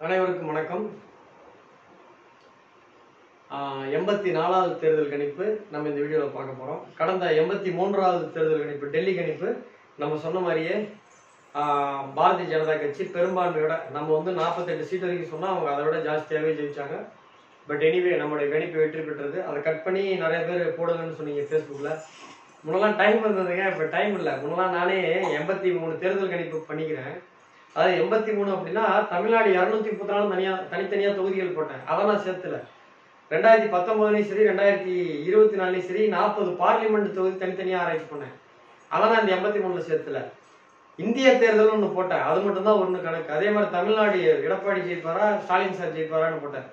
அனைவருக்கும் வணக்கம். 84வது தேர்தல் கணிப்பு நம்ம இந்த வீடியோவில் பார்க்க போகிறோம். கடந்த 83வது தேர்தல் கணிப்பு டெல்லி கணிப்பு நம்ம சொன்ன மாதிரியே பாரதிய ஜனதா கட்சி பெரும்பான்மையோட நம்ம வந்து 48 சீட் வரைக்கும் சொன்னால் அவங்க அதை விட ஜாஸ்தியாகவே ஜெயிச்சாங்க. பட் எனிவே நம்மளுடைய கணிப்பு வெற்றி பெற்றது. அதை கட் பண்ணி நிறைய பேர் போடுங்கன்னு சொன்னீங்க ஃபேஸ்புக்கில். முன்னெல்லாம் டைம் இருந்ததுங்க, இப்போ டைம் இல்லை. முன்னெல்லாம் நானே 83 தேர்தல் கணிப்பு பண்ணிக்கிறேன். அதாவது 83 அப்படின்னா தமிழ்நாடு 234 தனித்தனியாக தொகுதிகள் போட்டேன். அதை நான் சேர்த்துல 2019 சரி 2024 சரி 40 பார்லிமெண்ட் தொகுதி தனித்தனியாக ஆராய்ச்சி பண்ணேன். அதை நான் இந்த 83 சேர்த்துல. இந்திய தேர்தல் ஒன்று போட்டேன், அது மட்டும்தான் ஒன்று கணக்கு. அதே மாதிரி தமிழ்நாடு எடப்பாடி ஜெயிப்பாரா ஸ்டாலின் சார் ஜெயிப்பாரான்னு போட்டேன்,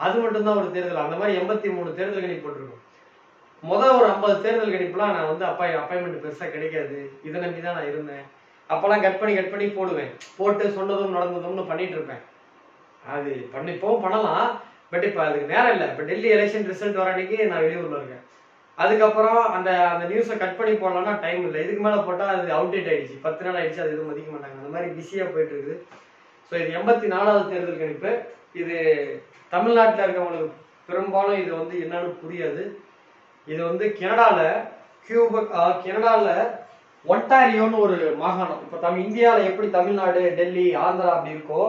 அது மட்டும்தான் ஒரு தேர்தல். அந்த மாதிரி 83 தேர்தல் கணிப்பு போட்டிருக்கோம். முதல் ஒரு 50 தேர்தல் கணிப்புலாம் நான் வந்து அப்பாயின்மெண்ட் பெருசாக கிடைக்காது, இதை நம்பி தான் நான் இருந்தேன். அப்பெல்லாம் கட் பண்ணி போடுவேன், போட்டு சொன்னதும் நடந்ததும்னு பண்ணிட்டு இருப்பேன். அது இப்போவும் பண்ணலாம், பட் இப்போ அதுக்கு நேரம் இல்லை. இப்போ டெல்லி எலெக்ஷன் ரிசல்ட் வர அன்னைக்கு நான் வெளியூர்ல இருக்கேன். அதுக்கப்புறம் அந்த நியூஸை கட் பண்ணி போடலாம்னா டைம் இல்லை. இதுக்கு மேலே போட்டால் அது அவுடேட் ஆயிடுச்சு, 10 நாள் ஆயிடுச்சு, அது எதுவும் மதிக்க மாட்டாங்க. அந்த மாதிரி பிஸியாக போயிட்டு இருக்குது. ஸோ இது 84வது தேர்தல் கணிப்பு. இது தமிழ்நாட்டில் இருக்கவங்களுக்கு பெரும்பாலும் இது வந்து என்னன்னு புரியாது. இது வந்து கனடாவில் ஒன்டாரியோன்னு ஒரு மாகாணம். இப்போ இந்தியாவில் எப்படி தமிழ்நாடு, டெல்லி, ஆந்திரா அப்படி இருக்கோ,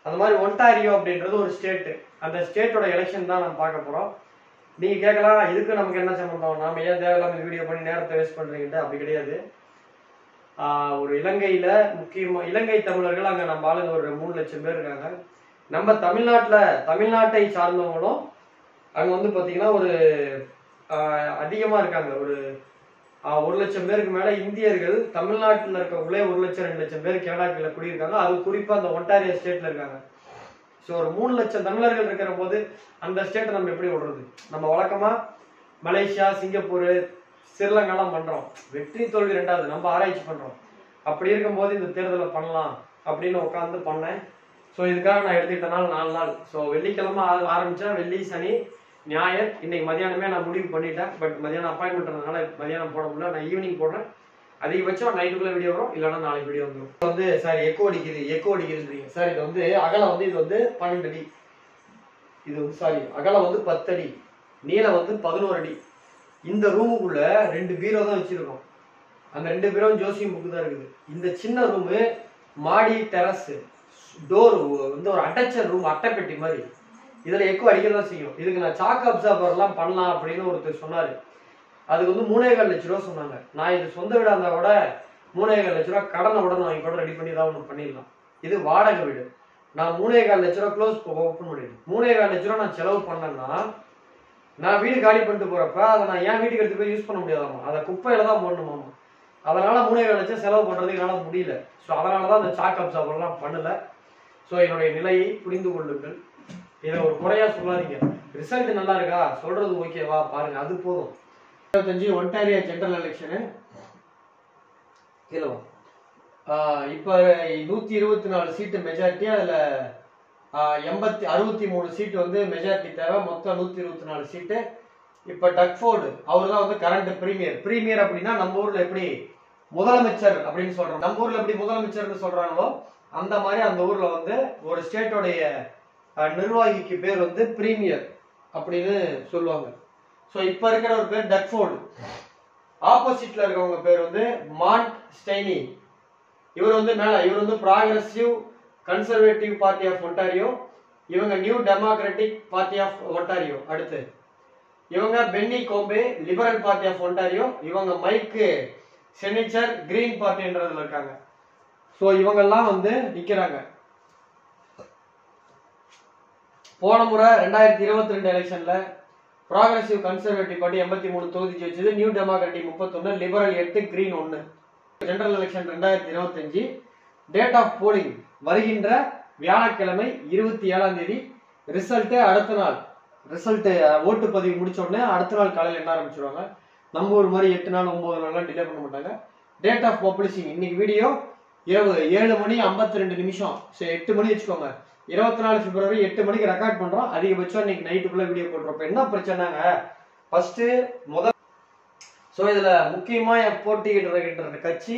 அந்த மாதிரி ஒன்டாரியோ அப்படின்றது ஒரு ஸ்டேட்டு. அந்த ஸ்டேட்டோட எலெக்ஷன் தான் நம்ம பார்க்க போகிறோம். நீங்கள் கேட்கலாம், இதுக்கு நமக்கு என்ன சம்பந்தம், நாம ஏன் தேவையில்லாமல் வீடியோ பண்ணி நேரத்தை வேஸ்ட் பண்ணுறீங்கன்ட்டு. அப்படி கிடையாது. ஒரு இலங்கையில் முக்கியமாக இலங்கை தமிழர்கள் அங்கே நம்ம ஆளுங்க ஒரு 3 லட்சம் பேர் இருக்காங்க. நம்ம தமிழ்நாட்டை சார்ந்தவங்களும் அங்கே வந்து பார்த்தீங்கன்னா ஒரு அதிகமாக இருக்காங்க. ஒரு 1 லட்சம் பேருக்கு மேல இந்தியர்கள் தமிழ்நாட்டில் இருக்கவங்களே 1 லட்சம் 2 லட்சம் பேர் கனடாக்குள்ள குடியிருக்காங்க. அது குறிப்பா அந்த ஒன்டாரியோ ஸ்டேட்ல இருக்காங்க. ஸோ ஒரு 3 லட்சம் தமிழர்கள் இருக்கிற போது அந்த ஸ்டேட்டை நம்ம எப்படி விடுறது? நம்ம வழக்கமா மலேசியா, சிங்கப்பூர், ஸ்ரீலங்காலாம் பண்றோம். வெற்றி தோல்வி ரெண்டாவது, நம்ம ஆராய்ச்சி பண்றோம். அப்படி இருக்கும்போது இந்த தேர்தலை பண்ணலாம் அப்படின்னு உட்காந்து பண்ணேன். ஸோ இதுக்காக நான் எடுத்துக்கிட்ட நாள் 4 நாள். ஸோ வெள்ளிக்கிழமை ஆரம்பிச்சா வெள்ளி, சனி, ஞாயிறு. இன்னைக்கு மதியானமே நான் முடிவு பண்ணிட்டேன். பட் மதியானம் அப்பாயின்மெண்ட்னால மதியானம் போட முடியல. நான் ஈவினிங் போடுறேன். அதிகபட்சம் நைட்டுக்குள்ள வீடியோ வரும், இல்லைன்னா நாளைக்கு வீடியோ வந்துடும். வந்து சார் எக்கோ அடிக்குதுன்றீங்க சார். இது வந்து அகலம் வந்து இது வந்து 12 அடி. இது வந்து அகலம் வந்து 10 அடி, நீளம் வந்து 11 அடி. இந்த ரூமுக்குள்ள 2 பீரோ தான் வச்சிருக்கோம். அந்த 2 பீரோவும் ஜோசியம் புக்கு தான் இருக்குது. இந்த சின்ன ரூமு மாடி டெரஸ் டோர் வந்து ஒரு அட்டாச்சர் ரூம், அட்டைப்பெட்டி மாதிரி. இதுல எக்கோ அடிக்கதான் செய்யும். இதுக்கு நான் சாக் அப்சார்பர்லாம் பண்ணலாம் அப்படின்னு ஒருத்தர் சொன்னாரு. அதுக்கு வந்து 3.25 லட்ச ரூபா சொன்னாங்க. நான் இது சொந்த வீடா இருந்தா கூட 3.25 லட்ச ரூபா கடனை உடனே வாங்கி கூட ரெடி பண்ணி தான் ஒன்று பண்ணிடலாம். இது வாடகை வீடு. நான் 3.25 லட்ச ரூபா க்ளோஸ் ஓப்பன் பண்ணிடுறேன். 3.25 லட்ச ரூபா நான் செலவு பண்ணேன்னா நான் வீடு காலி பண்ணிட்டு போறப்ப அதை நான் ஏன் வீட்டுக்கு எடுத்து போய் யூஸ் பண்ண முடியாதாமா, அதை குப்பையில தான் போடணுமாமா. அதனால 3.25 லட்சம் செலவு பண்றதுக்கு என்னால் முடியல. ஸோ அதனாலதான் அந்த சாக் அப்சார்பர்லாம் பண்ணல. ஸோ என்னுடைய நிலையை புரிந்து கொள்ளுங்கள். இதை ஒரு குறையா சொல்லாதீங்க. ரிசல்ட் நல்லா இருக்கா, சொல்றது ஓகேவா பாருங்க, அது போதும். 25 ஒன்டாரியோ ஜெனரல் எலெக்ஷனு கீழே இப்போ 124 சீட்டு மெஜாரிட்டி. அதுல 63 சீட்டு வந்து மெஜாரிட்டி தேவை. மொத்தம் 124 சீட்டு. இப்ப டக்ஃபோர்டு அவர் தான் வந்து கரண்ட் பிரீமியர் அப்படின்னா நம்ம ஊர்ல எப்படி முதலமைச்சர் அப்படின்னு சொல்றோம். நம்ம ஊர்ல எப்படி முதலமைச்சர்னு சொல்றாங்களோ அந்த மாதிரி அந்த ஊர்ல வந்து ஒரு ஸ்டேட்டோடைய நிர்வாகிக்கு பேர் வந்து பிரீமியர் அப்படின்னு சொல்லுவாங்க. ஸோ இப்போ இருக்கிற ஒரு பேர் டக்ஃபோர்டு. ஆப்போசிட்ல இருக்கவங்க பேர் வந்து மாண்ட் ஸ்டெய்னி. இவர் வந்து progressive conservative party of Ontario. இவங்க new democratic party of Ontario. அடுத்து இவங்க Bonnie Crombie liberal party of Ontario. இவங்க மைக்கு செனிச்சர் கிரீன் பார்ட்டின்றதுல இருக்காங்க. ஸோ இவங்கெல்லாம் வந்து நிக்கிறாங்க. போன முறை 2022 எலெக்ஷன்ல ப்ராக்ரஸிவ் கன்சர்வேட்டிவ் பார்ட்டி 83 தொகுதி ஜெயிச்சது. New democratic 31, liberal 8, green 1. General election 2025. Date of polling வருகின்ற வியாழக்கிழமை 27ஆம் தேதி. ரிசல்ட் அடுத்த நாள். ரிசல்ட் ஓட்டு பதிவு முடிச்ச உடனே அடுத்த நாள் காலையில் என்ன ஆரம்பிச்சிருவாங்க. நம்ம ஒரு மாதிரி 8 நாள் 9 நாள்லாம் டிலே பண்ண மாட்டாங்க. டேட் ஆஃப் பப்ளிஷிங் இன்னைக்கு வீடியோ இரவு 7 மணி 52 நிமிஷம். 8 மணி வச்சுக்கோங்க. 24 பிப்ரவரி 8 மணிக்கு ரெக்கார்ட் பண்றோம். அதிகபட்சம் இன்னைக்கு நைட்டுக்குள்ள வீடியோ போட்டுறோம். என்ன பிரச்சனைங்க, ஃபர்ஸ்ட் முதல் ஸோ இதுல முக்கியமா போட்டியிடுற கட்சி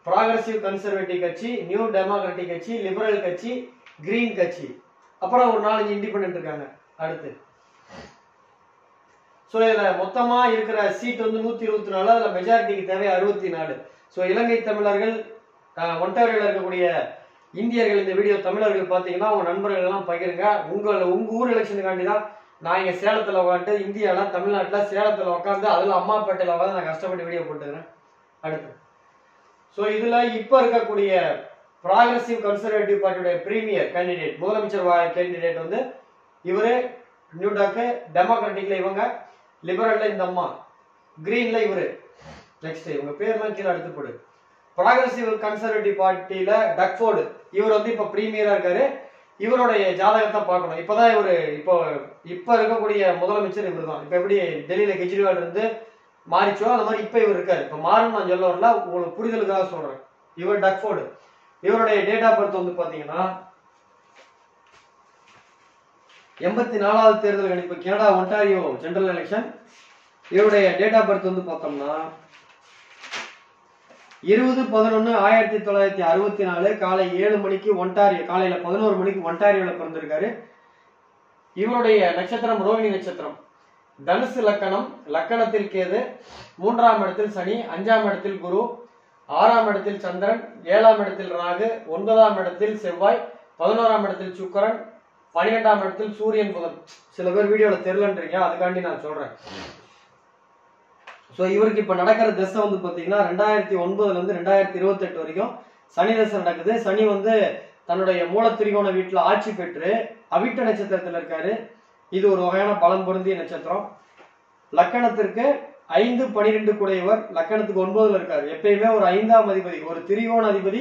ப்ராக்ரஸிவ் கன்சர்வேட்டிவ் கட்சி, நியூ டெமோக்ராட்டிக் கட்சி, லிபரல் கட்சி, கிரீன் கட்சி. அப்புறம் ஒரு 4-5 இண்டிபெண்டன்ட் இருக்காங்க. அடுத்து ஸோ இதில் மொத்தமாக இருக்கிற சீட் வந்து 124, அதில் மெஜாரிட்டிக்கு தேவை 64. ஸோ இலங்கை தமிழர்கள், ஒன்டாரியோவில் இருக்கக்கூடிய இந்தியர்கள் இந்த வீடியோ தமிழர்கள் பார்த்தீங்கன்னா உங்கள் நண்பர்கள் எல்லாம் பகிருங்க. உங்கள் ஊர் எலெக்ஷனுக்காண்டி தான் நான் இங்கே சேலத்தில் உட்காந்து, இந்தியாவில் தமிழ்நாட்டில் சேலத்தில் உட்காந்து, அதில் அம்மாப்பேட்டையில் உட்காந்து நான் கஷ்டப்பட்டு வீடியோ போட்டுக்கிறேன். அடுத்து ஸோ இதில் இப்போ இருக்கக்கூடிய ப்ராக்ரஸிவ் கன்சர்வேட்டிவ் பார்ட்டியுடைய பிரீமியர் கேண்டிடேட், முதலமைச்சர் கேண்டிடேட் வந்து இவரு, நியூடாக்கு, டெமோக்ராட்டிக்ல இவங்க, லிபரல்ல இந்த அம்மா, கிரீன்ல இவரு. நெக்ஸ்ட் இவங்க பேர்லாம் கீழே அடுத்து போடு. ப்ராக்ரஸிவ் கன்சர்வேட்டிவ் பார்ட்டியில டக்ஃபோர்டு, இவர் வந்து இப்ப பிரீமியரா இருக்காரு. இவருடைய ஜாதகத்தை பார்க்கணும். இப்பதான் இவரு இப்ப இருக்கக்கூடிய முதலமைச்சர் இவர் தான். இப்ப எப்படி டெல்லியில கெஜ்ரிவால் இருந்து மாறிச்சோ அந்த மாதிரி இப்ப இவர் இருக்காரு. இப்ப மாறும் நான் சொல்ல வரல, உங்களுக்கு புரிதலுக்காக சொல்றேன். இவர் டக்ஃபோர்டு. இவருடைய டேட் ஆஃப் பர்த் வந்து பாத்தீங்கன்னா 84வது தேர்தல் கணிப்பு, கனடா ஒன்டாரியோ ஜெனரல் எலெக்ஷன். இவருடைய டேட் ஆஃப் பர்த் வந்து பார்த்தோம்னா 20/11/1964 காலை 7 மணிக்கு ஒன்டாரியோ, காலையில 11 மணிக்கு ஒன்டாரியோல பிறந்திருக்காரு. இவருடைய நட்சத்திரம் ரோகிணி நட்சத்திரம், தனுசு லக்கணம், லக்கணத்தில் கேது, 3ஆம் இடத்தில் சனி, 5ஆம் இடத்தில் குரு, 6ஆம் இடத்தில் சந்திரன், 7ஆம் இடத்தில் ராகு, 9ஆம் இடத்தில் செவ்வாய், 11ஆம் இடத்தில் சுக்கிரன், 12ஆம் இடத்தில் சூரியன் புதன். சில பேர் வீடியோல தெரியலன்றீங்க, அதுக்காண்டி நான் சொல்றேன். ஸோ இவருக்கு இப்ப நடக்கிற தசை வந்து பாத்தீங்கன்னா 2009ல இருந்து 2028 வரைக்கும் சனி தசை நடக்குது. சனி வந்து தன்னுடைய மூல திரிகோண வீட்டுல ஆட்சி பெற்று அவிட்ட நட்சத்திரத்துல இருக்காரு. இது ஒரு வகையான பலம் பொருந்திய நட்சத்திரம். லக்கணத்திற்கு 5, 12 கூடையவர், லக்கணத்துக்கு 9ல இருக்காரு. எப்பயுமே ஒரு 5ஆம் அதிபதி, ஒரு திரிகோண அதிபதி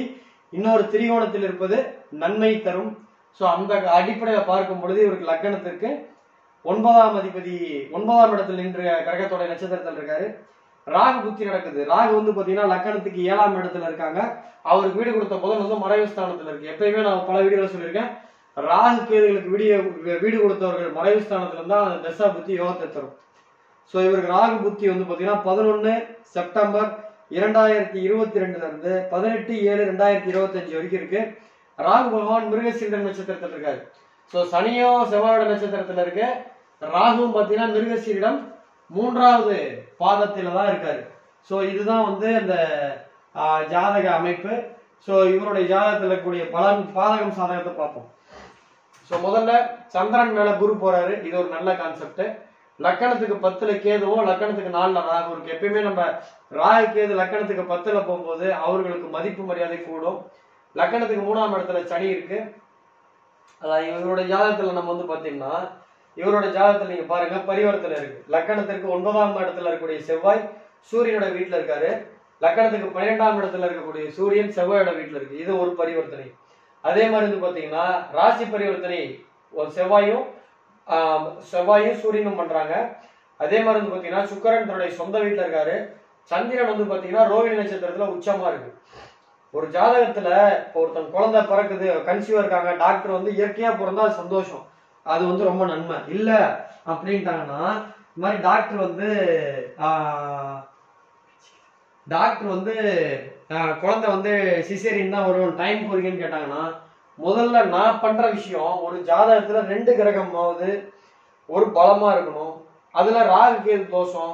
இன்னொரு திரிகோணத்தில் இருப்பது நன்மை தரும். ஸோ அந்த அடிப்படையில பார்க்கும் பொழுது இவருக்கு லக்கணத்திற்கு 9ஆம் அதிபதி 9ஆம் இடத்தில் நின்று கடகத்தோட நட்சத்திரத்தில் இருக்காரு. ராகு புத்தி நடக்குது. ராகு வந்து பாத்தீங்கன்னா லக்கணத்துக்கு 7ஆம் இடத்துல இருக்காங்க. அவருக்கு வீடு கொடுத்த புதன் வந்து மறைவு ஸ்தானத்துல இருக்கு. எப்பயுமே நான் பல வீடியோல சொல்லியிருக்கேன், ராகு கேதுகளுக்கு வீடு கொடுத்தவர்கள் மறைவு ஸ்தானத்துல இருந்தா அந்த தசா புத்தி யோகத்தை தரும். ஸோ இவருக்கு ராகு புத்தி வந்து பாத்தீங்கன்னா 11 செப்டம்பர் 2022 இருந்து 18/7/2025 வரைக்கும் இருக்கு. ராகு பகவான் மிருகசீரிடம் நட்சத்திரத்தில் இருக்காரு. ஸோ சனியும் செவ்வாயோட நட்சத்திரத்துல இருக்கு. ராகுவும் பாத்தீங்கன்னா மிருகசீரிடம் 3வது பாதத்தில தான் இருக்காரு. ஸோ இதுதான் வந்து அந்த ஜாதக அமைப்பு. ஸோ இவருடைய ஜாதகத்தில் இருக்கக்கூடிய பலன், பாதகம் சாதகத்தை பார்ப்போம். ஸோ முதல்ல சந்திரன் மேல குரு போறாரு. இது ஒரு நல்ல கான்செப்ட். லக்கணத்துக்கு 10ல கேதுவும், லக்கணத்துக்கு 4ல ராகு இருக்கு. எப்பயுமே நம்ம ராகு கேது லக்கணத்துக்கு 10ல போகும்போது அவர்களுக்கு மதிப்பு மரியாதை கூடும். லக்கணத்துக்கு 3ஆம் இடத்துல சனி இருக்கு. அதாவது இவருடைய ஜாதகத்துல நம்ம வந்து பாத்தீங்கன்னா, இவரோட ஜாதகத்துல நீங்க பாருங்க பரிவர்த்தனை இருக்கு. லக்கணத்திற்கு 9ஆம் இடத்துல இருக்கக்கூடிய செவ்வாய் சூரியனோட வீட்டுல இருக்காரு. லக்கணத்துக்கு 12ஆம் இடத்துல இருக்கக்கூடிய சூரியன் செவ்வாயோட வீட்டுல இருக்கு. இது ஒரு பரிவர்த்தனை. அதே மாதிரி வந்து பாத்தீங்கன்னா ராசி பரிவர்த்தனை செவ்வாயும் சூரியனும் பண்றாங்க. அதே மாதிரி வந்து பாத்தீங்கன்னா சுக்கிரன் தன்னுடைய சொந்த வீட்டுல இருக்காரு. சந்திரன் வந்து பாத்தீங்கன்னா ரோகிணி நட்சத்திரத்துல உச்சமா இருக்கு. ஒரு ஜாதகத்துல இப்போ ஒருத்தன் குழந்தை பிறக்குது, கன்சீவா இருக்காங்க, டாக்டர் வந்து இயற்கையா பிறந்தா அது சந்தோஷம், அது வந்து ரொம்ப நன்மை. இல்ல அப்படின்ட்டாங்கன்னா இந்த மாதிரி டாக்டர் வந்து குழந்தை வந்து சிசேரியன் தான் வரும், டைம் போறீங்கன்னு கேட்டாங்கன்னா, முதல்ல நான் பண்ற விஷயம், ஒரு ஜாதகத்துல 2 கிரகமாவது ஒரு பலமா இருக்கணும். அதுல ராகு கேது தோஷம்,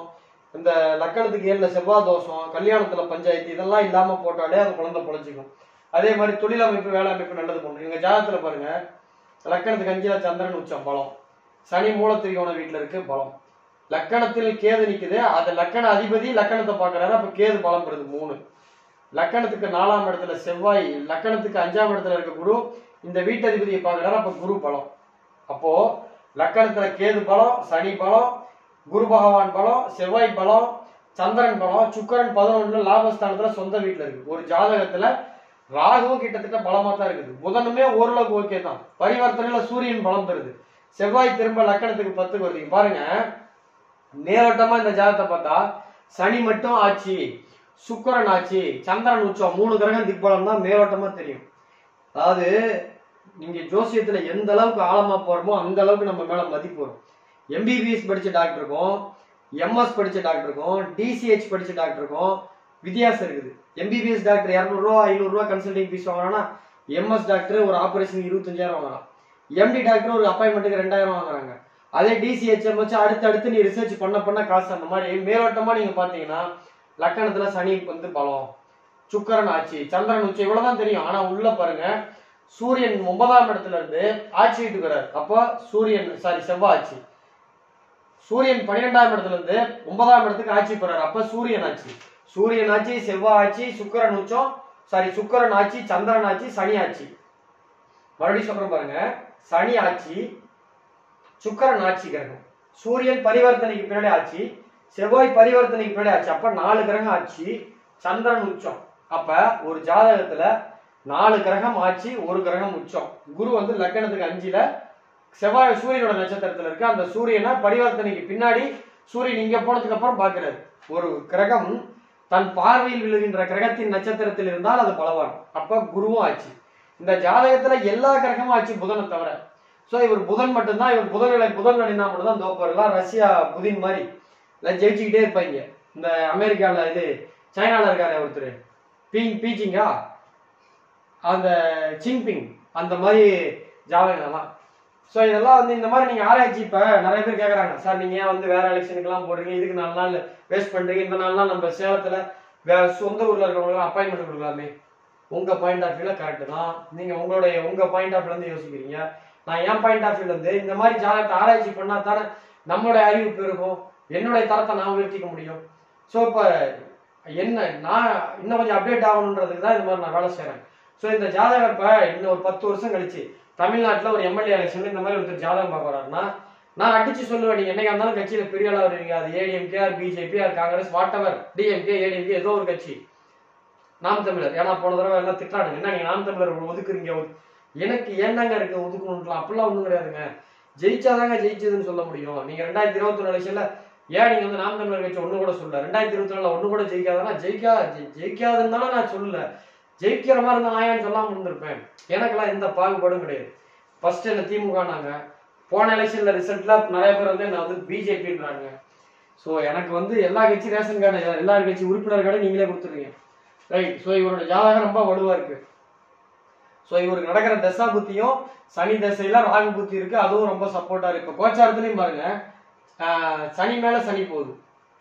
இந்த லக்கணத்துக்கு 7ல செவ்வாய் தோஷம், கல்யாணத்துல பஞ்சாயத்து, இதெல்லாம் இல்லாம போட்டாலே அது குழந்தை பொழைச்சிக்கும். அதே மாதிரி தொழில் அமைப்பு, வேலை அமைப்பு நல்லது பண்ணும். எங்க ஜாதகத்துல பாருங்க, லக்கணத்துக்கு 5ல சந்திரன் உச்சம் பலம், சனி மூல திரிகோண வீட்டுல இருக்கு பலம், லக்கணத்தில் கேது நிக்குது, அது லக்கண அதிபதி லக்கணத்தை பாக்குறாரு, அப்ப கேது பலம் பெறுது 3. லக்கணத்துக்கு 4ஆம் இடத்துல செவ்வாய், லக்கணத்துக்கு 5ஆம் இடத்துல இருக்க குரு இந்த வீட்டதிபதியை பாக்குறாரு, அப்ப குரு பலம். அப்போ லக்கணத்துல கேது பலம், சனி பலம், குரு பகவான் பலம், செவ்வாய் பலம், சந்திரன் பலம், சுக்கிரன் 11 லாபஸ்தானத்துல சொந்த வீட்டுல இருக்கு. ஒரு ஜாதகத்துல ராகுவும் கிட்டத்தட்ட பலமா தான் இருக்குது. புதனுமே ஓரளவுக்கு ஓகே தான். பரிவர்த்தனையில சூரியன் பலம் பெறுது. செவ்வாய் திரும்ப லக்கணத்துக்கு 10 வருது. பாருங்க, மேலோட்டமா இந்த ஜாதகத்தை பார்த்தா சனி மட்டும் ஆட்சி, சுக்கிரன் ஆட்சி, சந்திரன் உச்சம், 3 கிரகம் திக்பலம் தான் மேலோட்டமா தெரியும். அதாவது நீங்க ஜோசியத்துல எந்த அளவுக்கு ஆழமா போறோமோ அந்த அளவுக்கு நம்ம மேல மதிப்பு வரும். எம்பிபிஎஸ் படிச்ச டாக்டருக்கும், எம்எஸ் படிச்ச டாக்டருக்கும், டிசிஹெச் படிச்ச டாக்டருக்கும் வித்தியாசம் இருக்குது. எம்பிபிஎஸ் டாக்டர் 200 ரூபா 500 ரூபா கன்சல்டிங் ஃபீஸ் வாங்கினா, எம்எஸ் டாக்டர் ஒரு ஆபரேஷன் 25,000 வாங்குறான், எம்டி டாக்டர் ஒரு அப்பாயின்மெண்ட்டுக்கு 2,000 வாங்குறாங்க. அதே டிசிஹெச்எம் வச்சு அடுத்து நீ ரிசர்ச் பண்ண காசு. அந்த மாதிரி மேலோட்டமா நீங்க பாத்தீங்கன்னா லக்கணத்துல சனி வந்து பலம், சுக்கரன் ஆட்சி, சந்திரன் உச்சம், இவ்வளவுதான் தெரியும். ஆனா உள்ள பாருங்க சூரியன் 9ஆம் இடத்துல இருந்து ஆட்சி இருக்கிறார். அப்போ செவ்வாய் ஆட்சி. சூரியன் 12ஆம் இடத்துல இருந்து 9ஆம் இடத்துக்கு ஆட்சி பெறாரு. அப்ப சூரியன் ஆட்சி, செவ்வாய் ஆட்சி, சுக்கரன் உச்சம், சுக்கரன் ஆட்சி, சந்திரன் ஆட்சி, சனி ஆட்சி. மறுபடியும் சொல்றேன் பாருங்க, சனி ஆட்சி, சுக்கரன் ஆட்சி கிரகம், சூரியன் பரிவர்த்தனைக்கு பின்னாடி ஆட்சி, செவ்வாய் பரிவர்த்தனைக்கு பின்னாடி ஆட்சி. அப்ப 4 கிரகம் ஆட்சி, சந்திரன் உச்சம். அப்ப ஒரு ஜாதகத்துல 4 கிரகம் ஆட்சி, 1 கிரகம் உச்சம். குரு வந்து லக்கணத்துக்கு 5ல, செவ்வாய் சூரியனோட நட்சத்திரத்துல இருக்கு. அந்த சூரியனை பரிவர்த்தனைக்கு பின்னாடி சூரியன் இங்க போனதுக்கு அப்புறம் பாக்குறாரு. ஒரு கிரகம் தன் பார்வையில் விழுகின்ற கிரகத்தின் நட்சத்திரத்தில் இருந்தால் அது பலவான். அப்ப குருவும் ஆட்சி. இந்த ஜாதகத்துல எல்லா கிரகமும் ஆட்சி, புதனை தவிர. சோ இவர் புதன் மட்டும்தான், இவர் புதன் அடினா மட்டும்தான் தோப்பாருலாம். ரஷ்யா புதின் மாதிரி ஜெயிச்சுக்கிட்டே இருப்பாங்க. இந்த அமெரிக்கால சைனால இருக்காரு ஒருத்தர் பீச்சிங்கா, அந்த சிங்பிங், அந்த மாதிரி ஜாதகம்லாம். ஸோ இதெல்லாம் வந்து இந்த மாதிரி நீங்க ஆராய்ச்சி. இப்ப நிறைய பேர் கேட்கறாங்க, சார் நீங்க ஏன் வந்து வேற எலெக்ஷனுக்கு எல்லாம் போடுறீங்க, இதுக்கு 4 நாள் வேஸ்ட் பண்றீங்க, இந்த 4 நாள் நம்ம சேலத்துல சொந்த ஊர்ல இருக்கிறவங்க அப்பாயின்மெண்ட் கொடுக்கலாமே. உங்க பாயிண்ட் ஆஃப் வியூல கரெக்ட் தான். நீங்க உங்க பாயிண்ட் ஆஃப் வியூல இருந்து யோசிக்கிறீங்க. நான் என் பாயிண்ட் ஆஃப் வியூல இருந்து இந்த மாதிரி ஜாதகத்தை ஆராய்ச்சி பண்ணா தானே நம்மளுடைய அறிவு பெருகும், என்னுடைய தரத்தை நான் உயர்த்திக்க முடியும். ஸோ இப்ப நான் இன்னும் கொஞ்சம் அப்டேட் ஆகணுன்றதுக்கு தான் இந்த மாதிரி நான் வேலை செய்யறேன். ஸோ இந்த ஜாதகம் இப்ப இன்னும் ஒரு 10 வருஷம் கழிச்சு தமிழ்நாட்டில் ஒரு எம்எல்ஏ எலெக்ஷன்ல இந்த மாதிரி ஒருத்தர் ஜாதகம் பார்க்க வர்றாருன்னா நான் அடிச்சு சொல்லுவேன், நீங்க என்னைக்கா இருந்தாலும் கட்சியில பெரிய ஆளா வருவீங்க. அது ADMK, BJP, Congress, what ever, DMK, ADMK, ஏதோ ஒரு கட்சி. நாம் தமிழர், ஏன்னா போன தடவை எல்லாம் திட்டானுங்க, என்ன நீங்க நாம் தமிழர் ஒதுக்குறீங்க. எனக்கு என்னங்க இருக்கு ஒதுக்கணும்லாம், அப்படிலாம் ஒண்ணும் கிடையாதுங்க. ஜெயிச்சாதாங்க ஜெயிச்சதுன்னு சொல்ல முடியும். நீங்க 2021 எலெக்ஷன்ல ஏன் நீங்க வந்து நாம் தமிழர் கட்சி ஒண்ணு கூட சொல்லல, 2024 ஒண்ணு கூட ஜெயிக்காதுன்னா ஜெயிக்காதுன்னு தானே நான் சொல்லல. ஜெயிக்கிற மாதிரி இருந்தா நான் ஏன் சொல்லாம இருந்திருப்பேன். எனக்கெல்லாம் எந்த பாகுபாடும் கிடையாது. ஃபர்ஸ்ட் என்ன திமுக நாங்க, போன எலெக்ஷன்ல ரிசல்ட்ல நிறைய பேர் வந்து என்ன வந்து பிஜேபின்றாங்க. ஸோ எனக்கு வந்து எல்லா கட்சி ரேஷன் கார்டு, எல்லா கட்சி உறுப்பினர் கார்டு நீங்களே கொடுத்துருங்க, ரைட். ஸோ இவரோட ஜாதகம் ரொம்ப வலுவா இருக்கு. ஸோ இவருக்கு நடக்கிற தசா புத்தியும் சனி தசையில ராகு புத்தி இருக்கு, அதுவும் ரொம்ப சப்போர்ட்டா இருக்கு. கோச்சாரத்துலயும் பாருங்க, சனி மேல சனி போகுது,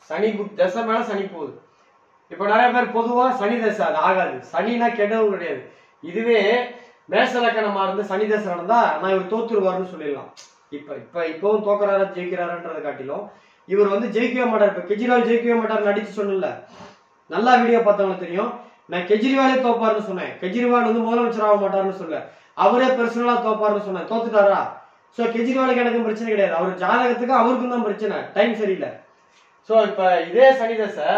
சனி தசை மேல சனி போகுது. இப்ப நிறைய பேர் பொதுவா சனி தசை அது ஆகாது, சனினா கெட்டவும் கிடையாது. இதுவே மேஷ லக்கணமா இருந்து சனி தசை நடந்தா நான் இவர் தோத்துருவாருன்னு சொல்லிடலாம். இப்பவும் தோக்குறாரா ஜெயிக்கிறாருன்றதை காட்டிலும் இவர் வந்து ஜெயிக்கவே மாட்டார். இப்ப கெஜ்ரிவால் ஜெயிக்கவே மாட்டார் நடிச்சு சொன்னல, நல்லா வீடியோ பார்த்தவங்க தெரியும். நான் கெஜ்ரிவாலே தோப்பாருன்னு சொன்னேன், கெஜ்ரிவால் வந்து முதலமைச்சர் ஆக மாட்டாருன்னு சொல்ல, அவரே பர்சனலா தோப்பாருன்னு சொன்னேன். தோத்துட்டாரா? சோ கெஜ்ரிவாலுக்கு எனக்கும் பிரச்சனை கிடையாது, அவர் ஜாதகத்துக்கு அவருக்கும் தான் பிரச்சனை, டைம் சரியில்லை. சோ இப்ப இதே சனி தசை,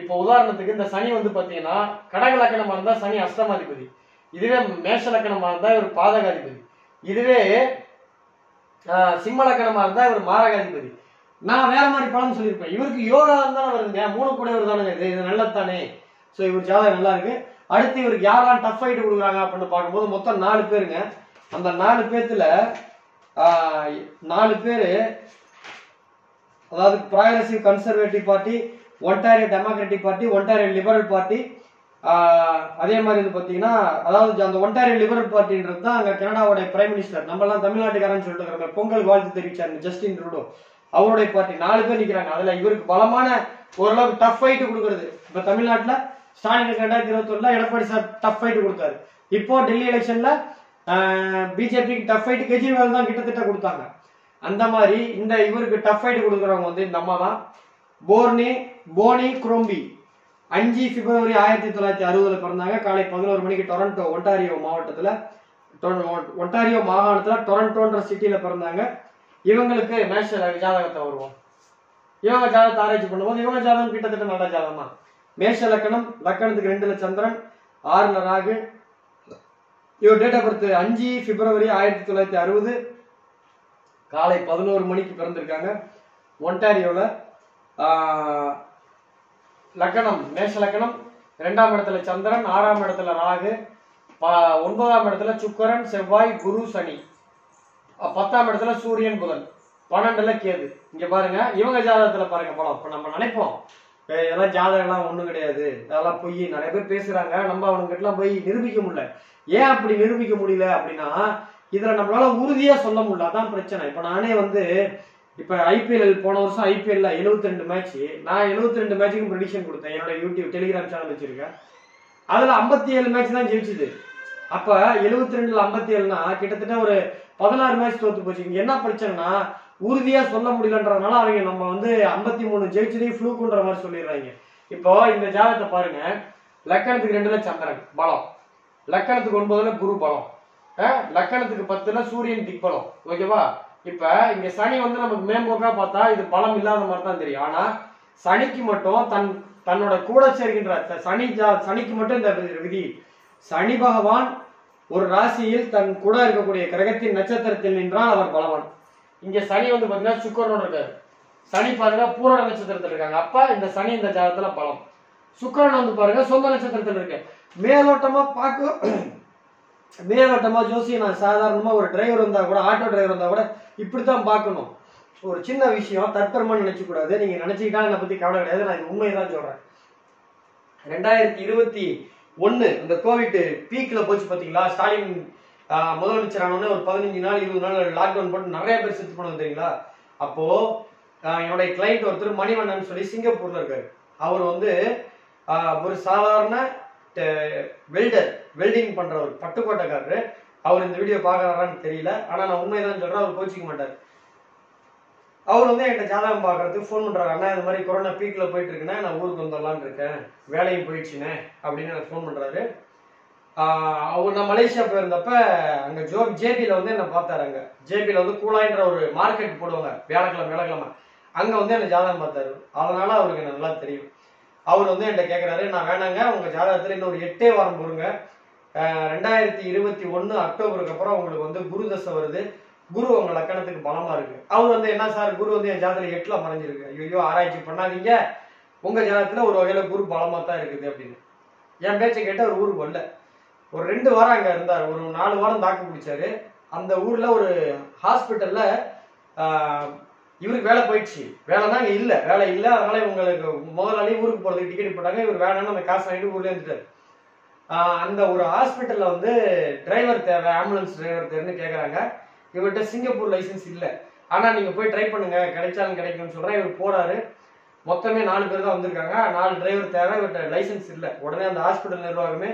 இப்ப உதாரணத்துக்கு இந்த சனி வந்து பாத்தீங்கன்னா கடக லக்கணமா இருந்தா சனி அஷ்டமாதிபதி, இதுவே மேஷ லக்கணமா இருந்தா இவர் பாதகாதிபதி, இதுவே சிம்ம லக்கணமா இருந்தா இவர் மாரகாதிபதி. நான் வேற மாதிரி பலன் சொல்லியிருப்பேன். இவருக்கு யோகா தானே வருதுங்க, 3 கூட இவர் தானே, இது நல்லதானே. ஸோ இவர் ஜாதகம் நல்லா இருக்கு. அடுத்து இவருக்கு யாரெல்லாம் டஃப் ஃபைட் கொடுக்குறாங்க அப்படின்னு பார்க்கும்போது மொத்தம் 4 பேருங்க. அந்த 4 பேர்த்துல 4 பேரு, அதாவது progressive conservative party, Ontario democratic party, Ontario liberal party, அதே மாதிரி வந்து பாத்தீங்கன்னா, அதாவது அந்த ஒன்டாரியோ லிபரல் பார்ட்டின்றது தான் அங்க கனடாவோட பிரைம் மினிஸ்டர், நம்ம எல்லாம் தமிழ்நாட்டுக்காரன்னு சொல்லிட்டு இருக்கிற பொங்கல் வாழ்த்து தெரிவிச்சாரு ஜஸ்டின் ட்ரூடோ, அவருடைய பார்ட்டி. 4 பேர் நிக்கிறாங்க. அதுல இவருக்கு பலமான ஓரளவுக்கு டஃப் ஃபைட் கொடுக்கறது. இப்ப தமிழ்நாட்டுல ஸ்டாலினுக்கு 2021 எடப்பாடி சார் டஃப் ஃபைட் கொடுத்தாரு. இப்போ டெல்லி எலெக்ஷன்ல பிஜேபிக்கு டஃப் ஃபைட் கெஜ்ரிவால் தான் கிட்டத்தட்ட கொடுத்தாங்க. அந்த மாதிரி இந்த இவருக்கு டஃப் ஃபைட் கொடுக்குறவங்க வந்து இந்த அம்மா தான், போனி குரோம்பி. 5 பிப்ரவரி 1960 பிறந்தாங்க. காலை 11 மணிக்கு டொரண்டோ, ஒன்டாரியோ மாகாணத்துல டொரண்டோன்ற சிட்டியில பிறந்தாங்க. இவங்களுக்கு மேஷ ஜாதகத்தை வருவோம். இவங்க ஜாதகத்தை ஆராய்ச்சி பண்ணும்போது இவங்க ஜாதகம் கிட்டத்தட்ட நல்ல ஜாதகம் தான். மேஷ லக்கணம், லக்கணத்துக்கு 2ல சந்திரன், 6ல ராகு. இவர் டேட் ஆஃப் பர்த் 5 பிப்ரவரி 1960 காலை 11 மணிக்கு பிறந்திருக்காங்க. ஒன்டாரியோல. லக்கணம் மேஷ லக்கணம், 2ஆம் இடத்துல சந்திரன், 6ஆம் இடத்துல ராகு, 9ஆம் இடத்துல சுக்கரன், செவ்வாய், குரு, சனி, 10ஆம் இடத்துல சூரியன், புதன், 12ல கேது. இங்க பாருங்க, இவங்க ஜாதகத்துல பாருங்க பலம். இப்ப நம்ம நினைப்போம் இதெல்லாம் ஜாதகம் எல்லாம் ஒண்ணும் கிடையாது, அதெல்லாம் பொய், நிறைய பேர் பேசுறாங்க, நம்ம அவங்க கிட்ட எல்லாம் போய் நிரூபிக்க முடியல. ஏன் அப்படி நிரூபிக்க முடியல அப்படின்னா இதுல நம்மளால உறுதியா சொல்ல முடியல, அதான் பிரச்சனை. இப்ப நானே வந்து இப்ப ஐபிஎல் போன வருஷம் ஐபிஎல்ல 72 மேட்ச், நான் 72 மேட்சுக்கும் ப்ரெடிக்ஷன் கொடுத்தேன். என்னோட யூடியூப் டெலிகிராம் சேனல் வச்சிருக்கேன். அதுல 57 மேட்ச் தான் ஜெயிச்சுது. அப்ப 72ல 57னா கிட்டத்தட்ட ஒரு 16 மேட்ச் தோத்து போச்சு. இங்க என்ன பிரச்சனைனா உறுதியா சொல்ல முடியலன்றதுனால அவங்க நம்ம வந்து 53 ஜெயிச்சதையும் ஃப்ளூக்குன்ற மாதிரி சொல்லிடுறாங்க. இப்போ இந்த ஜாதகத்தை பாருங்க, லக்கணத்துக்கு 2ல சந்திரன் பலம், லக்கணத்துக்கு 9ல குரு பலம், லக்கணத்துக்கு 10ல சூரியன் திக்பலம். ஓகேவா? இப்ப இங்க சனி வந்து நமக்கு மேம்போக்கா பார்த்தா இது பலம் இல்லாத மாதிரி தான் தெரியும். ஆனா சனிக்கு மட்டும் தன்னோட கூட சேர்கின்ற சனிக்கு மட்டும் இந்த விதி, சனி பகவான் ஒரு ராசியில் தன் கூட இருக்கக்கூடிய கிரகத்தின் நட்சத்திரத்தில் நின்றால் அவர் பலவான். இங்க சனி வந்து பாத்தீங்கன்னா சுக்கரனோட இருக்காரு. சனி பாருங்க பூரண நட்சத்திரத்தில் இருக்காங்க. அப்ப இந்த சனி இந்த ஜாதகத்துல பலம். சுக்கரன் வந்து பாருங்க சொந்த நட்சத்திரத்தில் இருக்கு. மேலோட்டமா ஜோசி நான் சாதாரணமா ஒரு டிரைவர் இருந்தா கூட, ஆட்டோ டிரைவர் இருந்தா கூட இப்படித்தான் பார்க்கணும். ஒரு சின்ன விஷயம் தற்பெருமான்னு நினைச்சு கூடாது. நீங்க நினைச்சுக்கிட்டா என்னை பத்தி கவலை கிடையாது, நான் இது உண்மையதான் சொல்றேன். 2021 இந்த கோவிட் பீக்ல போச்சு பாத்தீங்களா, ஸ்டாலின் முதலமைச்சர் ஆனோடனே ஒரு 15 நாள் 20 நாள் லாக்டவுன் போட்டு நிறைய பேர் செத்து போனது தெரியுங்களா. அப்போ என்னுடைய கிளைண்ட் ஒருத்தர் மணிவண்ணன் சொல்லி சிங்கப்பூர்ல இருக்காரு. அவர் வந்து ஒரு சாதாரண வெல்டிங் பண்றவர், பட்டுக்கோட்டைக்காரரு. அவர் இந்த வீடியோ பாக்குறாரான்னு தெரியல, ஆனா நான் உண்மைதான் சொல்றேன், அவர் கோச்சிக்க மாட்டார். அவர் வந்து என்கிட்ட ஜாதகம் பாக்குறதுக்கு ஃபோன் பண்றாரு. அண்ணா இந்த மாதிரி கொரோனா பீக்ல போயிட்டு இருக்குன்னா நான் ஊருக்கு வந்துடலான்னு இருக்கேன், வேலையும் போயிடுச்சுன்னு அப்படின்னு எனக்கு ஃபோன் பண்றாரு. அவர் நான் மலேசியா போயிருந்தப்ப அங்க ஜேபியில வந்து என்ன பார்த்தாரு. அங்க ஜேபியில வந்து கூலாயின்ற ஒரு மார்க்கெட் போடுவாங்க வியாழக்கிழமை, அங்க வந்து என்ன ஜாதகம் பார்த்தாரு. அதனால அவருக்கு எனக்கு நல்லா தெரியும். அவர் வந்து என்கிட்ட கேட்கிறாரு, நான் வேணாங்க உங்க ஜாதகத்துல இன்னும் ஒரு 8 வாரம் பொறுங்க, 2021 அக்டோபருக்கு அப்புறம் உங்களுக்கு வந்து குரு தசை வருது, குரு உங்க லக்கணத்துக்கு பலமா இருக்கு. அவர் வந்து என்ன சார் குரு வந்து என் ஜாதகத்துல 8ல மறைஞ்சிருக்கு, ஐயோ ஆராய்ச்சி பண்ணாதீங்க, உங்க ஜாதகத்துல ஒரு வகையில குரு பலமா தான் இருக்குது அப்படின்னு. என் பேச்சை கேட்டு அவர் ஊருக்கு வரல. ஒரு 2 வாரம் அங்க இருந்தார். ஒரு 4 வாரம் தாக்கு பிடிச்சாரு. அந்த ஊர்ல ஒரு ஹாஸ்பிட்டல்ல இவருக்கு வேலை போயிடுச்சு. வேலைன்னா இங்க இல்ல, வேலை இல்ல. அதனால இவங்களுக்கு முதலாளி ஊருக்கு போறதுக்கு டிக்கெட் போட்டாங்க. இவர் வேணும்னு அந்த காசு வாங்கிட்டு ஊர்ல இருந்துட்டாரு. அந்த ஒரு ஹாஸ்பிட்டல்ல வந்து டிரைவர் தேவை, ஆம்புலன்ஸ் டிரைவர் தேவைன்னு கேட்கறாங்க. இவர்கிட்ட சிங்கப்பூர் லைசன்ஸ் இல்ல. ஆனா நீங்க போய் ட்ரை பண்ணுங்க, கிடைச்சாலும் கிடைக்கும்னு சொல்றேன். இவர் போறாரு. மொத்தமே 4 பேர் தான் வந்திருக்காங்க. 4 டிரைவர் தேவை, இவர்கிட்ட லைசன்ஸ் இல்ல. உடனே அந்த ஹாஸ்பிட்டல் நிர்வாகமே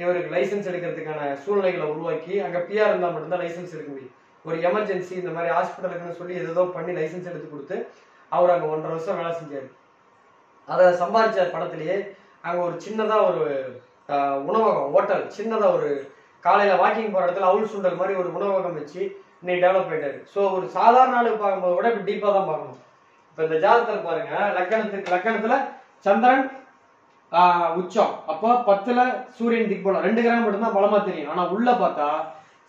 இவருக்கு லைசன்ஸ் எடுக்கிறதுக்கான சூழ்நிலைகளை உருவாக்கி, அங்க பிஆர் இருந்தா மட்டும்தான் லைசன்ஸ் எடுக்க முடியும். ஒரு எமர்ஜென்சி இந்த மாதிரி ஹாஸ்பிட்டலுக்குன்னு சொல்லி ஏதோ பண்ணி லைசன்ஸ் எடுத்து கொடுத்து அவர் அங்க 1.5 வருஷம் வேலை செஞ்சாரு. அதை சம்பாதிச்ச படத்திலேயே அங்க ஒரு சின்னதா ஒரு உணவகம், ஹோட்டல், சின்னதா ஒரு காலையில வாக்கிங் போற இடத்துல அவுள் சுண்டல் மாதிரி ஒரு உணவகம் வச்சு இன்னைக்கு டெவலப் ஆயிட்டாரு. ஸோ ஒரு சாதாரண ஆளு பார்க்கும்போது கூட இப்படி டீப்பா தான் பார்க்கணும். இப்ப இந்த ஜாதகத்தில் பாருங்க, லக்கணத்துல சந்திரன் உச்சம், அப்போ 10ல சூரியன் திக்பலம், 2 கிரகம் மட்டும்தான் பலமா தெரியும். ஆனா உள்ள பார்த்தா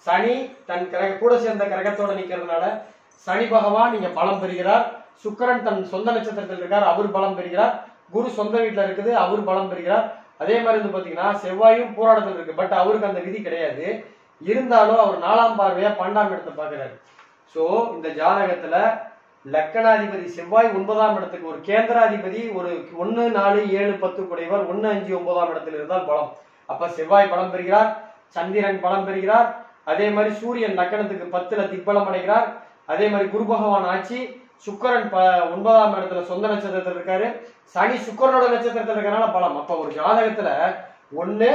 சனி தன் கூட சேர்ந்த கிரகத்தோட நிக்கிறதுனால சனி பகவான் நீங்க பலம் பெறுகிறார். சுக்கிரன் தன் சொந்த நட்சத்திரத்தில் இருக்கார், அவர் பலம் பெறுகிறார். குரு சொந்த வீட்டுல இருக்குது, அவர் பலம் பெறுகிறார். அதே மாதிரி வந்து பாத்தீங்கன்னா செவ்வாயும் போராட்டத்தில் இருக்கு. பட் அவருக்கு அந்த விதி கிடையாது. இருந்தாலும் அவர் 4ஆம் பார்வையா 12ஆம் இடத்தை பாக்குறாரு. சோ இந்த ஜாதகத்துல லக்கணாதிபதி செவ்வாய் 9ஆம் இடத்துக்கு ஒரு கேந்திராதிபதி ஒரு 1, 4, 7, 10 குடையவர் 1, 5, 9ஆம் இடத்தில் இருந்தால் பலம். அப்ப செவ்வாய் பலம் பெறுகிறார், சந்திரன் பலம் பெறுகிறார். அதே மாதிரி சூரியன் லக்கணத்துக்கு 10ல திக்பலம் அடைகிறார். அதே மாதிரி குரு பகவான் ஆட்சி, சுக்கரன் 9ஆம் இடத்துல சொந்த நட்சத்திரத்தில் இருக்காரு, சனி சுக்கரனோட நட்சத்திரத்தில் இருக்கனால பலம். அப்ப ஒரு ஜாதகத்துல 1,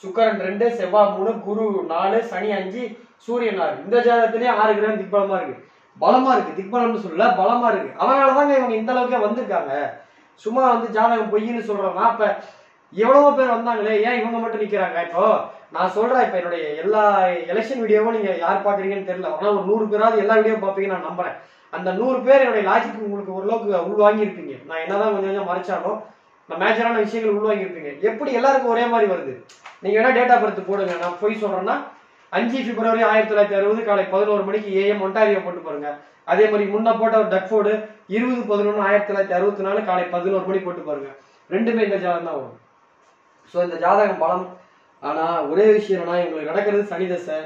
சுக்கரன் 2, செவ்வாய் 3, குரு 4, சனி 5, சூரியன் 6. இந்த ஜாதகத்திலேயே 6 கிரகம் திக்பலமா இருக்கு, பலமா இருக்கு. திக்பலம்னு சொல்லல, பலமா இருக்கு. அதனாலதாங்க இவங்க இந்த அளவுக்கு வந்திருக்காங்க. சும்மா வந்து ஜாதகம் பொய்ன்னு சொல்றாங்க. அப்ப எவ்வளவோ பேர் வந்தாங்களே, ஏன் இவங்க மட்டும் நிக்கிறாங்க? இப்போ நான் சொல்றேன், இப்ப என்னுடைய எல்லா எலெக்ஷன் வீடியோவும் நீங்க யார் பாக்குறீங்கன்னு தெரியல, ஆனா ஒரு 100 பேராவது எல்லா வீடியோ பாப்பீங்க நான் நம்புறேன். அந்த 100 பேர் என்னுடைய லாஜிக் உங்களுக்கு ஓரளவுக்கு உள்வாங்கி இருப்பீங்க. நான் என்னதான் கொஞ்சம் கொஞ்சம் மறைச்சாலும் நான் மேஜரான விஷயங்கள் உள்வாங்கி இருப்பீங்க. எப்படி எல்லாருக்கும் ஒரே மாதிரி வருது? நீங்க வேணா டேட் ஆஃப் பர்த் போடுங்க. நான் போய் சொல்றேன்னா 5 பிப்ரவரி 1960 காலை 11 மணிக்கு AM ஒன்டாரியோ போட்டு பாருங்க. அதே மாதிரி முன்ன போட்ட ஒரு டக்ஃபோர்டு 20/11 1964 காலை 11 மணி போட்டு பாருங்க. ரெண்டுமே இந்த ஜாதகம் தான் வரும். ஸோ இந்த ஜாதகம் பலம். ஆனா ஒரே விஷயம் என்னன்னா, இவங்களுக்கு நடக்கிறது சனி தசை.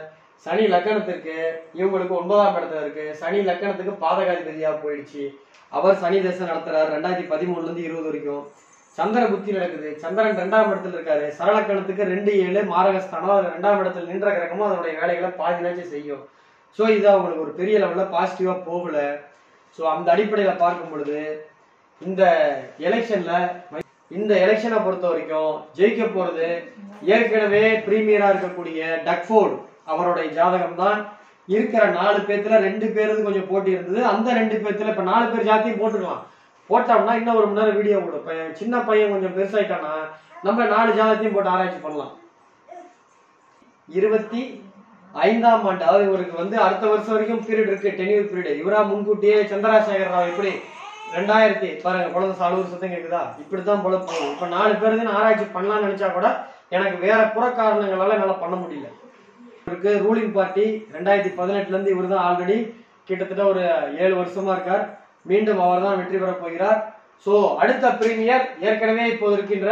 சனி லக்கணத்திற்கு இவங்களுக்கு 9ஆம் இடத்துல இருக்கு. சனி லக்கணத்துக்கு பாதகாதிபதியா போயிடுச்சு. அவர் சனி தசை நடத்துறாரு 2013ல இருந்து 20 வரைக்கும். சந்திர புத்தி நடக்குது. சந்திரன் 2ஆம் இடத்துல இருக்காரு. சரளக்கணத்துக்கு 2-7 மாரகஸ்தானம். அது 2ஆம் இடத்துல நின்ற கிரகமும் அதனுடைய வேலைகளை பாதினாச்சும் செய்யும். ஸோ இது அவங்களுக்கு ஒரு பெரிய லெவலில் பாசிட்டிவா போகல. ஸோ அந்த அடிப்படையில் பார்க்கும் பொழுது இந்த எலெக்ஷனை பொறுத்த வரைக்கும் ஜெயிக்க போறது ஏற்கனவே பிரீமியரா இருக்கக்கூடிய டக்ஃபோர்டு அவருடைய ஜாதகம் தான். இருக்கிற 4 பேத்துல 2 பேருக்கு கொஞ்சம் போட்டி இருந்தது. அந்த 2 பேத்துல இப்ப 4 பேர் ஜாத்தியும் போட்டுக்கலாம். போட்டோம்னா இன்னும் 1 மணி நேரம் வீடியோ போடும். சின்ன பையன் கொஞ்சம் பெருசாயிட்டானா நம்ம 4 ஜாதகத்தையும் போட்டு ஆராய்ச்சி பண்ணலாம். 25ஆம் ஆண்டு, அதாவது இவருக்கு வந்து அடுத்த வருஷம் வரைக்கும் பீரியட் இருக்கு, டென்யூர் பீரியட். இவரா முன்கூட்டியே சந்திரசேகர ராவ் எப்படி 2000 பாருங்க குழந்தை சாலூர் சத்தம் கேக்குதா, இப்படித்தான் போல போகும். இப்ப 4 பேருக்கு ஆராய்ச்சி பண்ணலாம்னு நினைச்சா கூட எனக்கு வேற புற காரணங்களால என்னால பண்ண முடியல. இவருக்கு ரூலிங் பார்ட்டி 2018 இருந்து இவர் தான் ஆல்ரெடி கிட்டத்தட்ட ஒரு 7 வருஷமா இருக்கார். மீண்டும் அவர் தான் வெற்றி பெற போகிறார். சோ அடுத்த பிரீமியர் ஏற்கனவே இப்போது இருக்கின்ற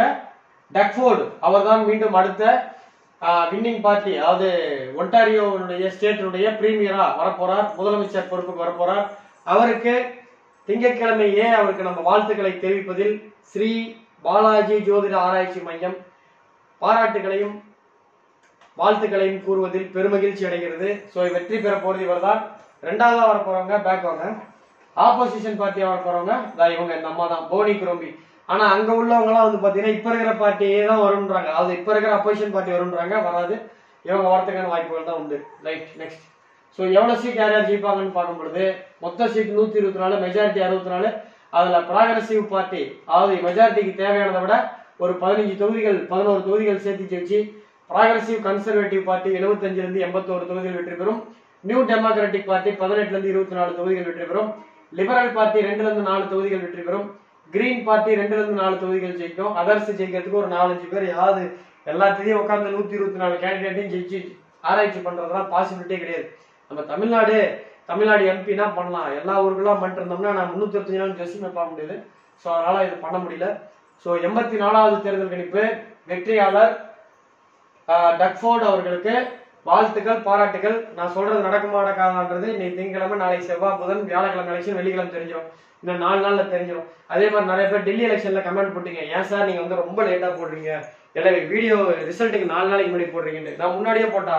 டக்ஃபோர்டு அவர் தான் மீண்டும் அடுத்த வின்னிங் பார்ட்டி, அதாவது ஒன்டாரியோனுடைய ஸ்டேட்டினுடைய பிரீமியரா வரப்போறார். முதலமைச்சர் பொறுப்புக்கு வரப்போறார். அவருக்கு திங்கட்கிழமையே அவருக்கு நம்ம வாழ்த்துக்களை தெரிவிப்பதில் ஸ்ரீ பாலாஜி ஜோதிட ஆராய்ச்சி மையம் பாராட்டுகளையும் வாழ்த்துக்களையும் கூறுவதில் பெருமகிழ்ச்சி அடைகிறது. சோ வெற்றி பெற போறது இவர் தான். 2ஆவதா வர போறவங்க பேக் வாங்க, ஆப்போசிஷன் பார்ட்டியா வர போறவங்க இவங்க இந்த அம்மா தான், போனி குரோம்பி. ஆனா அங்க உள்ளவங்க எல்லாம் வந்து பாத்தீங்கன்னா இப்ப இருக்கிற பார்ட்டியே தான் வரும்ன்றாங்க. அது இப்ப இருக்கிற அப்போசிஷன் பார்ட்டி வரும்ன்றாங்க. வராது, இவங்க வரத்துக்கான வாய்ப்புகள் தான் உண்டு. Right, next. சோ எவ்வளவு சீட் யார் யார் ஜெயிப்பாங்கன்னு பார்க்கும் பொழுது மொத்த சீட் 124, மெஜாரிட்டி 64. அதுல ப்ராகிரசிவ் பார்ட்டி, அதாவது மெஜாரிட்டிக்கு தேவையானதை விட ஒரு 15 தொகுதிகள் 11 தொகுதிகள் சேர்த்து ஜெயிச்சு ப்ராகிரசிவ் கன்சர்வேட்டிவ் பார்ட்டி 75 இருந்து 81 தொகுதிகள் வெற்றி பெறும். நியூ டெமோக்ராட்டிக் பார்ட்டி 18 இருந்து 24 தொகுதிகள் வெற்றி பெறும். லிபரல் பார்ட்டி 2 இருந்து 4 தொகுதிகள் வெற்றி பெறும். கிரீன் பார்ட்டி 2 இருந்து 4 தொகுதிகள் ஜெயிக்கும். அதர்ஸ் ஜெயிக்கிறதுக்கு ஒரு 4-5 பேர், யாவது எல்லாத்தையும் உட்கார்ந்து 124 கேண்டிடேட்டையும் ஜெயிச்சு ஆராய்ச்சி பண்றதுலாம் பாசிபிலிட்டியே கிடையாது. நம்ம தமிழ்நாடு எம்பி என்ன பண்ணலாம், எல்லா ஊருக்கெல்லாம் பண்ணிட்டு இருந்தோம்னா நான் 325 நாள் ஜெஸ்டிமே பார்க்க முடியாது. ஸோ அதனால இது பண்ண முடியல. ஸோ 84வது தேர்தல் கணிப்பு வெற்றியாளர் டக்ஃபோர்டு அவர்களுக்கு வாழ்த்துக்கள், பாராட்டுகள். நான் சொல்றது நடக்குமா நடக்காதுன்றது இன்னைக்கு திங்கக்கிழமை, நாளைக்கு செவ்வாய், புதன், வியாழக்கிழமை எலெக்ஷன், வெள்ளிக்கிழமை தெரிஞ்சிடும். இன்னும் 4 நாள்ல தெரிஞ்சிடும். அதே மாதிரி நிறைய பேர் டெல்லி எலெக்ஷன்ல கமெண்ட் போட்டீங்க, ஏன் சார் நீங்க வந்து ரொம்ப லேட்டா போடுறீங்க, எல்லாம் வீடியோ ரிசல்ட்டுக்கு 4 நாளைக்கு முன்னாடி போடுறீங்கன்னு. நான் முன்னாடியே போட்டா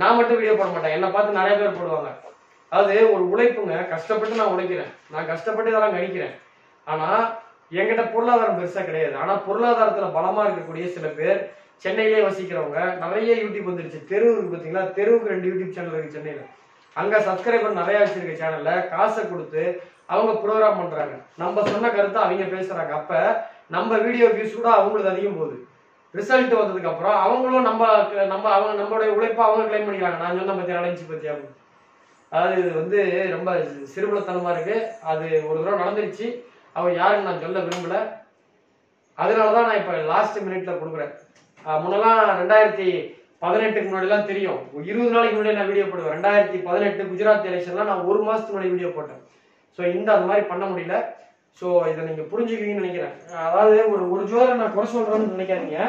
நான் மட்டும் வீடியோ போட மாட்டேன், என்னை பார்த்து நிறைய பேர் போடுவாங்க. அதாவது ஒரு உழைப்புங்க, கஷ்டப்பட்டு நான் உழைக்கிறேன், நான் கஷ்டப்பட்டு இதெல்லாம் கணிக்கிறேன். ஆனா என்கிட்ட பொருளாதாரம் பெருசா கிடையாது. ஆனா பொருளாதாரத்துல பலமா இருக்கக்கூடிய சில பேர் சென்னையிலே வசிக்கிறவங்க, நிறைய யூடியூப் வந்துருச்சு. தெரு இருக்கு பாத்தீங்களா, தெருவுக்கு 2 யூடியூப் சேனல் இருக்கு சென்னையில. அங்க சப்ஸ்கிரைபர் நிறைய வச்சிருக்க சேனல்ல காசை கொடுத்து அவங்க ப்ரோக்ராம் பண்றாங்க. நம்ம சொன்ன கருத்தை அவங்க பேசுறாங்க. அப்ப நம்ம வீடியோ வியூஸ் கூட அவங்களுக்கு அதிகம் போகுது. ரிசல்ட் வந்ததுக்கு அப்புறம் அவங்களும் நம்மளுடைய உழைப்பா அவங்க கிளைம் பண்ணிக்கிறாங்க, நான் சொன்ன பத்தி நடந்துச்சு பத்தி அப்படின்னு. அதாவது இது வந்து ரொம்ப சிறுபலத்தனமா இருக்கு. அது ஒரு தடவை நடந்துருச்சு, அவன் யாருன்னு நான் சொல்ல விரும்பல. அதனாலதான் நான் இப்ப லாஸ்ட் மினிட்ல கொடுக்குறேன். முன்னெல்லாம் 2018க்கு முன்னாடி எல்லாம் தெரியும், 20 நாளைக்கு முன்னாடி நான் வீடியோ போடுவேன். 2018 குஜராத் எலெக்ஷன்லாம் நான் 1 மாசத்துக்கு முன்னாடி வீடியோ போட்டேன். ஸோ அது மாதிரி பண்ண முடியல. ஸோ இதை நீங்க புரிஞ்சுக்குவீங்கன்னு நினைக்கிறேன். அதாவது ஒரு ஜோதிடம் நான் குறை சொல்றேன்னு நினைக்காதீங்க.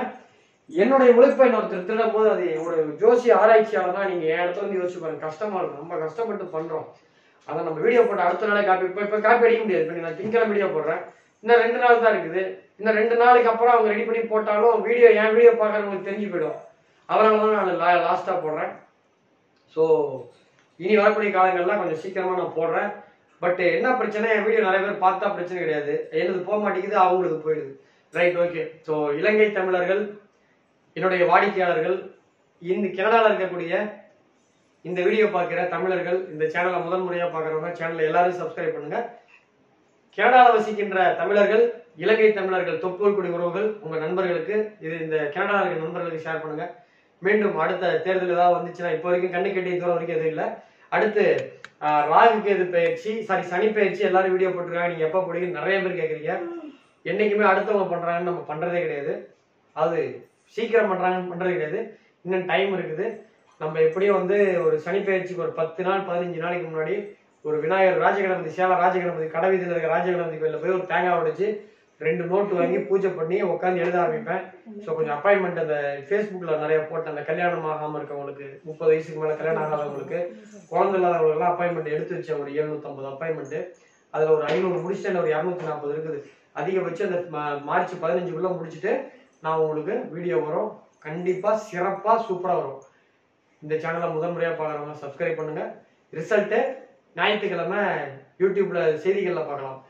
என்னுடைய உழைப்பை இன்னொருத்தர் திருடும் போது அது ஒரு ஜோசி ஆராய்ச்சியாளர் தான் நீங்க என் இடத்துல இருந்து யோசிச்சு பாருங்க. கஷ்டமா இருக்கும், நம்ம கஷ்டப்பட்டு பண்றோம். அதை நம்ம வீடியோ போட்ட அடுத்த நாளே காப்பி, இப்ப காப்பி அடிக்க முடியாது. இப்ப நான் திங்கக்கிழமை வீடியோ போடுறேன், இன்னும் 2 நாள் தான் இருக்குது. இன்னும் 2 நாளைக்கு அப்புறம் அவங்க ரெடி பண்ணி போட்டாலும் வீடியோ என் வீடியோ பார்க்கறவங்களுக்கு தெரிஞ்சு போயிடும். அதனாலதான் நான் லாஸ்டா போடுறேன். ஸோ இனி வரக்கூடிய காலங்கள்லாம் கொஞ்சம் சீக்கிரமா நான் போடுறேன். பட் என்ன பிரச்சனை, என் வீடியோ நிறைய பேர் பார்த்தா பிரச்சனை கிடையாது, என்னது போக மாட்டேங்குது, அவங்களுக்கு போயிடுது. Right, okay. ஸோ இலங்கை தமிழர்கள், என்னுடைய வாடிக்கையாளர்கள், இந்த கனடாவில் இருக்கக்கூடிய இந்த வீடியோ பார்க்கிற தமிழர்கள், இந்த சேனலை முதல் முறையா பார்க்குறவங்க சேனலை எல்லாரும் சப்ஸ்கிரைப் பண்ணுங்க. கனடாவில் வசிக்கின்ற தமிழர்கள், இலங்கை தமிழர்கள், தொப்புள் குடி உறவுகள், உங்க நண்பர்களுக்கு இது இந்த கனடாவில் இருக்க நண்பர்களுக்கு ஷேர் பண்ணுங்க. மீண்டும் அடுத்த தேர்தல் ஏதாவது வந்துச்சுன்னா, இப்போ வரைக்கும் கண்ணு கட்டிய தூரம் வரைக்கும் எதுவும் இல்லை. அடுத்து ராகு கேது பயிற்சி, சனி பயிற்சி எல்லாரும் வீடியோ போட்டிருக்காங்க. நீங்க எப்ப போடுவீங்க நிறைய பேர் கேட்குறீங்க. என்னைக்குமே அடுத்தவங்க பண்றாங்கன்னு நம்ம பண்றதே கிடையாது. அது சீக்கிரம் பண்றாங்கன்னு பண்றது கிடையாது. இன்னும் டைம் இருக்குது. நம்ம எப்படியும் வந்து ஒரு சனி பயிற்சிக்கு ஒரு 10 நாள் 15 நாளைக்கு முன்னாடி ஒரு விநாயகர் ராஜகணபதி, சேலம் ராஜகணபதி கடவீதியில் இருக்க ராஜகணபதி கோயிலில் போய் ஒரு தேங்காய் உடைச்சு 2 நோட்டு வாங்கி பூஜை பண்ணி உட்காந்து எழுத ஆரம்பிப்பேன். ஸோ கொஞ்சம் அப்பாயின்மெண்ட் அந்த ஃபேஸ்புக்கில் நிறைய போட்டேன். அந்த கல்யாணம் ஆகாமல் இருக்கவங்களுக்கு, 30 வயசுக்கு மேலே கல்யாணம் ஆகாதவங்களுக்கு, குழந்தை இல்லாதவங்களுக்குலாம் அப்பாயின்மெண்ட் எடுத்து வச்சேன். ஒரு 750 அப்பாயின்மெண்ட். அதில் ஒரு 500 முடிச்சுட்டு ஒரு 240 இருக்குது. அதிகபட்சம் அந்த மார்ச் 15க்குள்ள முடிச்சுட்டு நான் உங்களுக்கு வீடியோ வரும். கண்டிப்பாக சிறப்பாக சூப்பராக வரும். இந்த சேனலை முதன்முறையாக பார்க்குறவங்க சப்ஸ்கிரைப் பண்ணுங்க. ரிசல்ட்டு ஞாயிற்றுக்கிழமை யூடியூப்ல செய்திகளில் பார்க்கலாம்.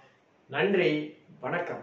நன்றி, வணக்கம்.